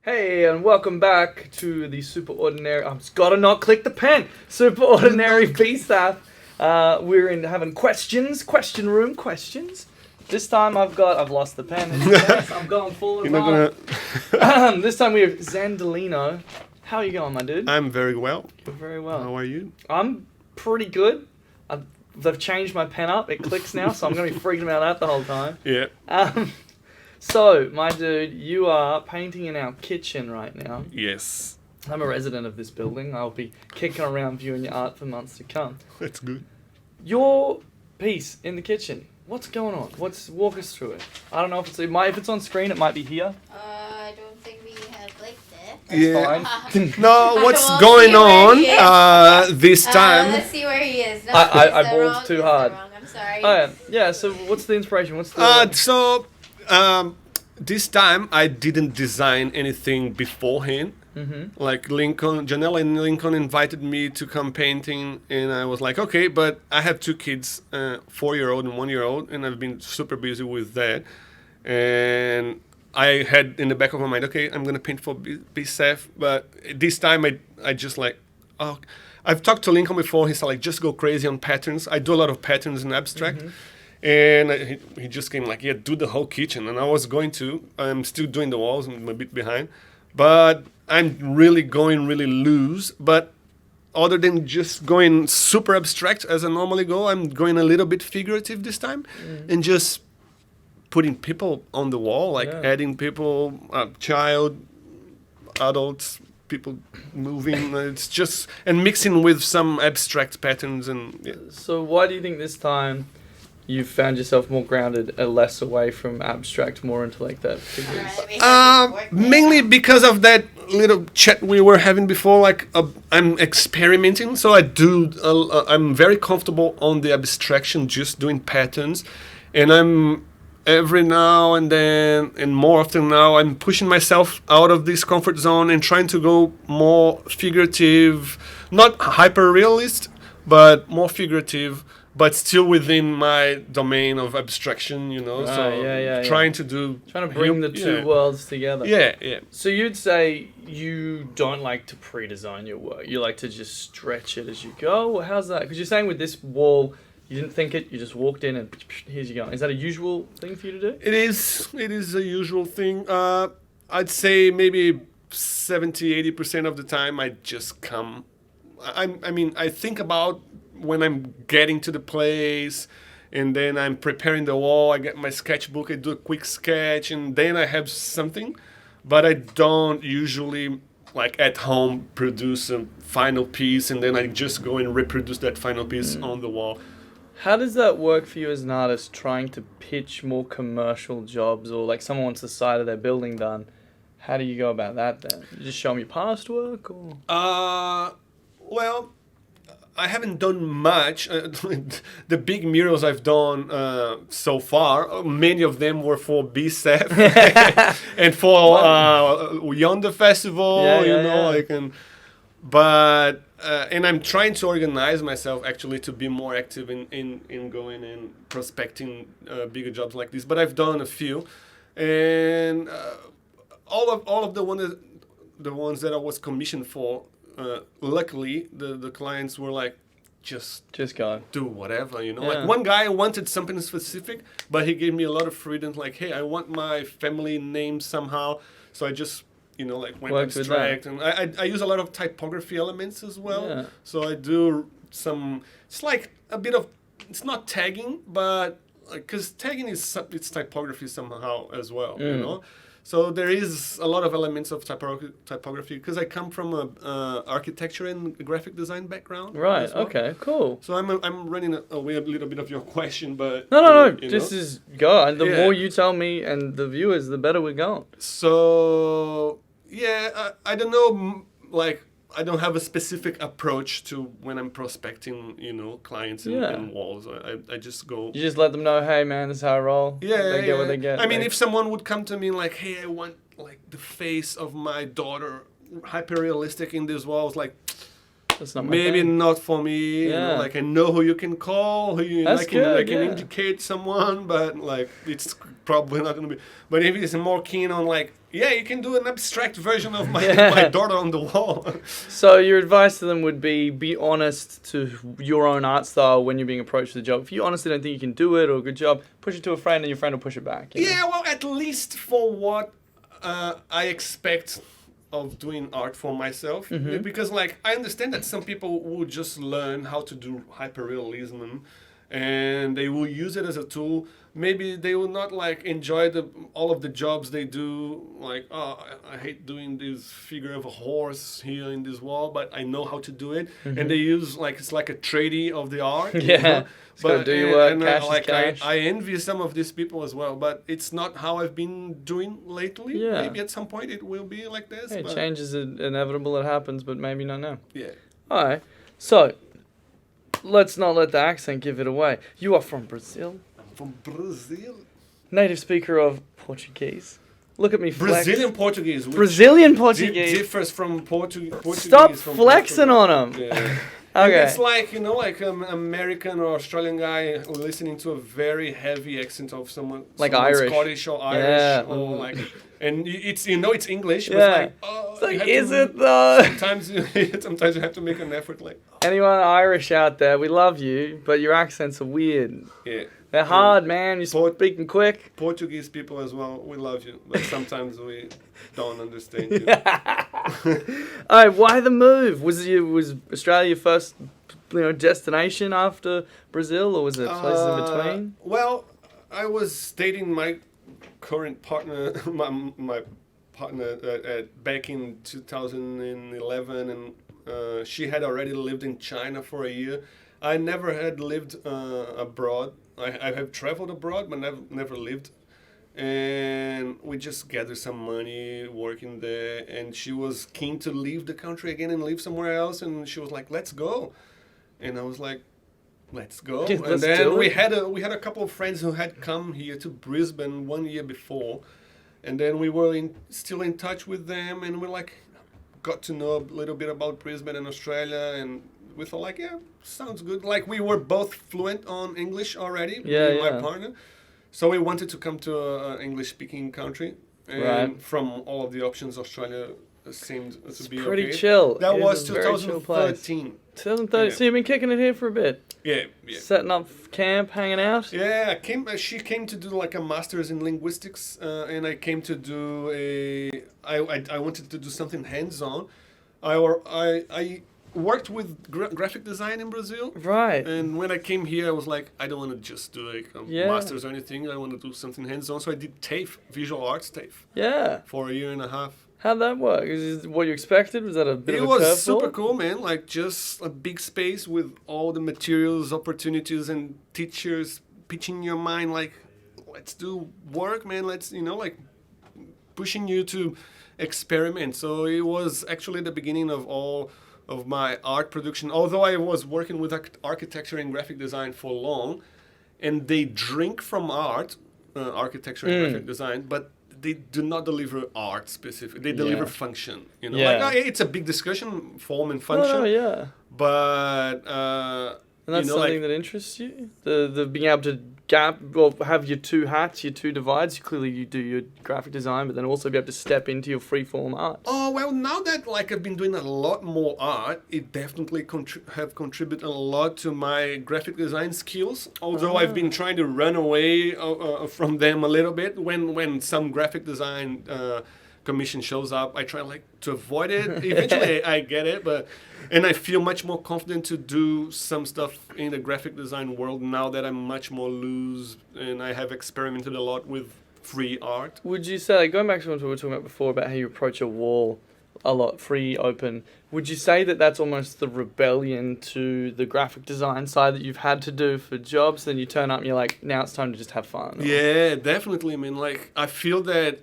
Hey, and welcome back to the Superordinary. I've just got to not click the pen. Superordinary BSAF. We're having question room questions. This time I've lost the pen. I'm going full of This time we have Xandolino. How are you going, my dude? I'm very well. You're very well. How are you? I'm pretty good. They've changed my pen up. It clicks now, so I'm going to be freaking about that the whole time. Yeah. So, my dude, you are painting in our kitchen right now. Yes. I'm a resident of this building. I'll be kicking around viewing your art for months to come. That's good. Your piece in the kitchen, what's going on? Walk us through it. I don't know if it's on screen, it might be here. I don't think we have like that. That's fine. No, what's We'll going see where on he is. this time? Let's see where he is. No, I it's the balled wrong- too it's the hard. wrong. I'm sorry. Oh, yeah, so what's the inspiration? This time I didn't design anything beforehand. Mm-hmm. Like Janelle and Lincoln invited me to come painting, and I was like, okay, but I have two kids, 4-year-old and 1-year-old, and I've been super busy with that. And I had in the back of my mind, okay, I'm gonna paint for BSAF, but this time I just like, oh, I've talked to Lincoln before. He said like, just go crazy on patterns. I do a lot of patterns in abstract. Mm-hmm. And he just came like, yeah, do the whole kitchen. And I was going to. I'm still doing the walls. I'm a bit behind. But I'm really going really loose. But other than just going super abstract as I normally go, I'm going a little bit figurative this time. And just putting people on the wall, like adding people, child, adults, people moving. It's just, and mixing with some abstract patterns. And yeah. So why do you think this time you've found yourself more grounded, less away from abstract, more into like that figures? Alright, we have to work Mainly because of that little chat we were having before. Like I'm experimenting, so I'm very comfortable on the abstraction, just doing patterns, and I'm every now and then, and more often now, I'm pushing myself out of this comfort zone and trying to go more figurative, not hyper realist, but more figurative. But still within my domain of abstraction, Trying to bring the two worlds together. Yeah. So you'd say you don't like to pre-design your work. You like to just stretch it as you go? Well, how's that? Because you're saying with this wall, you didn't think it, you just walked in and here's you go. Is that a usual thing for you to do? It is a usual thing. I'd say maybe 70-80% of the time I just come. I think about when I'm getting to the place, and then I'm preparing the wall, I get my sketchbook, I do a quick sketch, and then I have something. But I don't usually, like at home, produce a final piece, and then I just go and reproduce that final piece on the wall. How does that work for you as an artist, trying to pitch more commercial jobs, or like someone wants the side of their building done? How do you go about that then? You just show them your past work, or? Well, I haven't done much. The big murals I've done so far, many of them were for BSAF and for Yonder Festival, and I'm trying to organize myself actually to be more active in going and prospecting bigger jobs like this. But I've done a few, and all of the ones that I was commissioned for. Luckily, the clients were like, just go. Do whatever, Yeah. Like one guy wanted something specific, but he gave me a lot of freedom. Like, hey, I want my family name somehow, so I just went Worked with abstract, and I use a lot of typography elements as well. Yeah. So I do some. It's like a bit of. It's not tagging, but because tagging is it's typography somehow as well. So there is a lot of elements of typography because I come from a architecture and graphic design background. Right. Well. Okay. Cool. So I'm running away a little bit of your question, but no. This is go. And the more you tell me and the viewers, the better we're going. So I don't know. Like I don't have a specific approach to when I'm prospecting, clients and walls. I just go. You just let them know, hey man, this is how I roll. They get what they get. I mean, if someone would come to me like, hey, I want like the face of my daughter hyper realistic in these walls, like, That's not my maybe thing. not for me. You know, Yeah. like I know who you can call, who you That's like, good, I can yeah. educate someone, but like it's probably not gonna be. But if he's more keen on like, yeah, you can do an abstract version of my Yeah. my daughter on the wall. So your advice to them would be honest to your own art style when you're being approached for the job. If you honestly don't think you can do it or a good job, push it to a friend and your friend will push it back. You know? Yeah, well, at least for what I expect of doing art for myself, because like I understand that some people will just learn how to do hyperrealism, and they will use it as a tool. Maybe they will not like enjoy all of the jobs they do. Like, oh, I hate doing this figure of a horse here in this wall, but I know how to do it. And they use like it's like a tradie of the art. you Yeah. know? Just gotta do your work, cash is like cash. I envy some of these people as well, but it's not how I've been doing lately. Yeah. Maybe at some point it will be like this. Hey, but change is inevitable. It happens, but maybe not now. yeah. All right. So let's not let the accent give it away. You are from Brazil, From Brazil. native speaker of Portuguese. Look at me flex. Brazilian Portuguese. which Brazilian Portuguese. differs from Portuguese. Stop from flexing Portugal. on them. Yeah. And Okay. it's like, you know, like an American or Australian guy listening to a very heavy accent of someone Like someone Irish. Scottish or Irish Yeah. or like, and it's it's English, but Yeah. it's like, oh, It's like, you have is to- it though? sometimes you have to make an effort, like, Anyone Irish out there, we love you, but your accents are weird. yeah. They're hard, man. You're Port- speaking quick. Portuguese people as well, we love you, but sometimes we don't understand you. All right, why the move? Was Australia your first, destination after Brazil, or was it places in between? Well, I was dating my current partner, my partner back in 2011, and she had already lived in China for a year. I never had lived abroad. I have traveled abroad, but never lived. And we just gathered some money working there, and she was keen to leave the country again and live somewhere else, and she was like, "Let's go," and I was like, "Let's go." Yeah, And let's then do we it. had a couple of friends who had come here to Brisbane 1 year before, and then we were still in touch with them, and we like got to know a little bit about Brisbane and Australia, and we thought like, yeah, sounds good. Like we were both fluent on English already, Yeah, me and yeah. my partner. So we wanted to come to an English-speaking country, and Right. from all of the options, Australia seemed to be pretty okay. chill. That It was is a very chill place. 2013. 2030. Yeah. So you've been kicking it here for a bit, Yeah, yeah. setting up camp, hanging out. Yeah, she came to do like a master's in linguistics, and I came to do I wanted to do something hands-on. I worked with graphic design in Brazil. Right. And when I came here, I was like, I don't want to just do like a Yeah. master's or anything. I want to do something hands-on. So I did TAFE, visual arts TAFE, Yeah. for a year and a half. How'd that work? Is it what you expected? Was that a bit It of a was curveball? super cool, man. Like just a big space with all the materials, opportunities, and teachers pitching your mind like, let's do work, man. Let's, like pushing you to experiment. So it was actually the beginning of all of my art production. Although I was working with architecture and graphic design for long, and they drink from art, architecture and graphic design, but they do not deliver art specific. They deliver Yeah. function. Yeah. Like it's a big discussion, form and function. Oh, yeah. But And that's something that interests you? The being able to have your two hats, your two divides. Clearly you do your graphic design, but then also be able to step into your freeform art. Oh, well, now that like I've been doing a lot more art, it definitely have contributed a lot to my graphic design skills. Although I've been trying to run away from them a little bit. When some graphic design commission shows up, I try like to avoid it. Eventually I get it, and I feel much more confident to do some stuff in the graphic design world now that I'm much more loose and I have experimented a lot with free art. Would you say, like, going back to what we were talking about before about how you approach a wall a lot, free, open, would you say that that's almost the rebellion to the graphic design side that you've had to do for jobs? Then you turn up and you're like, now it's time to just have fun. Yeah, definitely. I mean, like, I feel that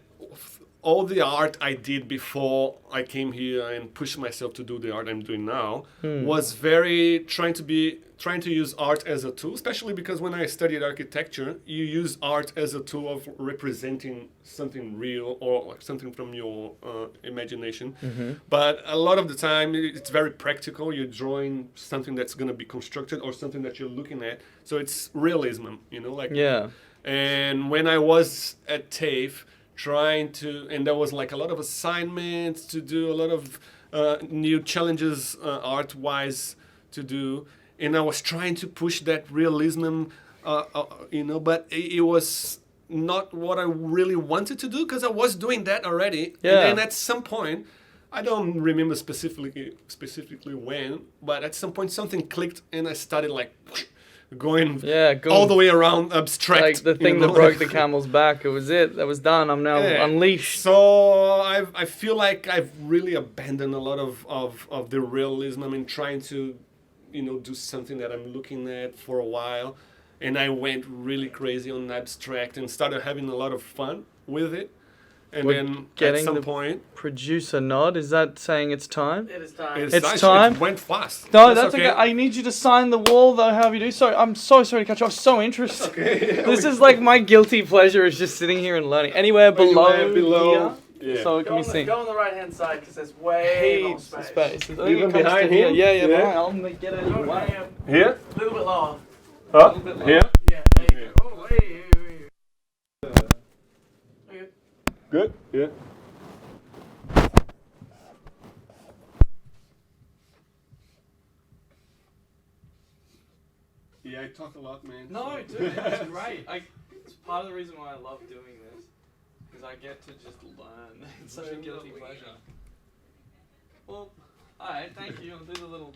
all the art I did before I came here and pushed myself to do the art I'm doing now was very trying trying to use art as a tool, especially because when I studied architecture, you use art as a tool of representing something real or like something from your imagination. But a lot of the time, it's very practical. You're drawing something that's going to be constructed or something that you're looking at. So it's realism, you know, like. Yeah. And when I was at TAFE, trying to, and there was like a lot of assignments to do, a lot of new challenges art-wise to do, and I was trying to push that realism, you know, but it was not what I really wanted to do because I was doing that already. Yeah. And then at some point, I don't remember specifically when, but at some point something clicked and I started like going all the way around abstract. Like the thing that broke the camel's back. It was it. That was done. I'm now unleashed. So I feel like I've really abandoned a lot of the realism. I mean, trying to, you know, do something that I'm looking at for a while. And I went really crazy on abstract and started having a lot of fun with it. And then at some point... Producer nod, is that saying it's time? It is time. It's time? It went fast. No, that's okay. I need you to sign the wall, though, however you do. Sorry, I'm so sorry to cut you off. So interesting. Okay. This is like my guilty pleasure is just sitting here and learning. Anywhere below here. Yeah. So can we see? Go on the right hand side because there's way more Heaps of space. space. I think Even it comes behind to here. him? Yeah, Yeah. behind. I'll get it Go in way. Here? a little bit lower. Here? Yeah, there you go. Oh, hey. Okay. Good? Yeah. Yeah, I talk a lot, man. No, dude, it's great. It's part of the reason why I love doing this, because I get to just learn. It's such a guilty pleasure. Well, alright, thank you. I'll do the little